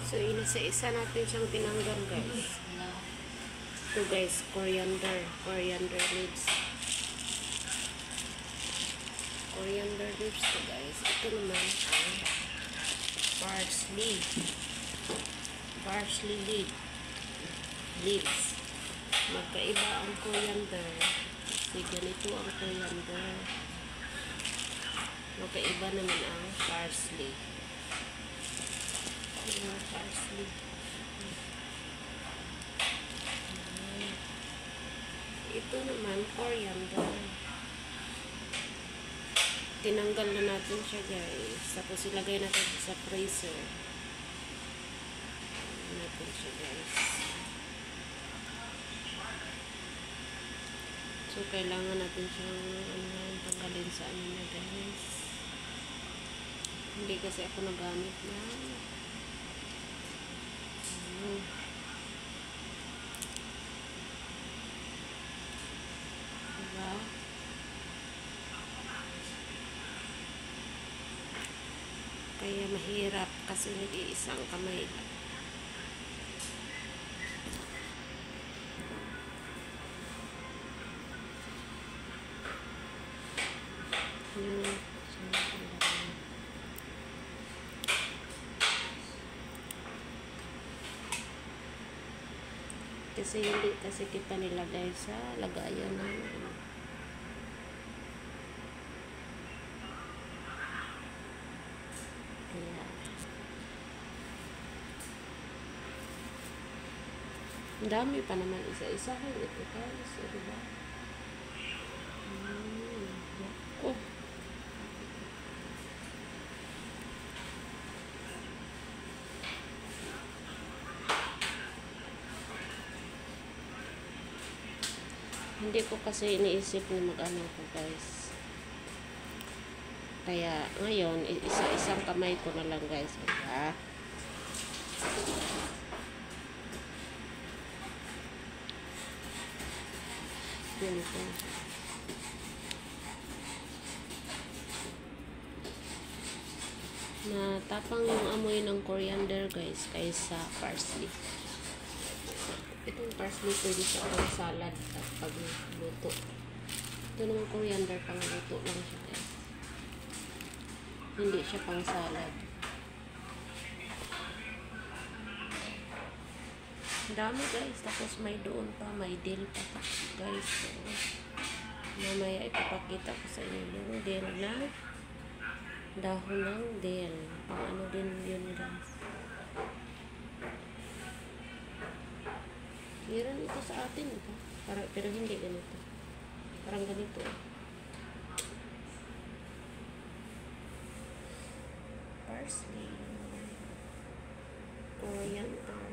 So, isa-isa natin siyang tinanggal, guys. Ito, guys, coriander leaves. Coriander leaves to, guys. Ito naman ang parsley leaves. Magkaiba ang coriander. Kasi ganito ang coriander. Magkaiba naman ang parsley. Parsley. Ito naman, coriander. Tinanggal na natin siya, guys. Tapos ilagay natin sa freezer. Natin siya, guys. So, kailangan natin siyang tanggalin sa ano na, guys. Hindi kasi ako nagamit na. Diba? Kaya mahirap kasi nag-iisang kamay lang. Kasi hindi kasi kita nilagay sa lagayan namin. Kaya ang dami pa naman isa-isahin ito, guys. So, diba? Naku. Hindi ko kasi iniisip na mag-ano ko, guys. Kaya ngayon, isa-isang kamay ko na lang, guys. Diba? Yan po. Natapang yung amoy ng coriander, guys, kaysa parsley. Itong parsley pwede siya pang salad at pagluto. Ito naman coriander, pang luto lang siya, guys. Hindi siya pang salad. Dami, guys. Tapos may doon pa, may dill pa, guys. So, mamaya ipapakita ko sa inyo yung dill na dahon ng dill. Pang ano din yun, guys. Meron ito sa atin, ito. Pero hindi ganito. Parang ganito. Parsley. Coriander.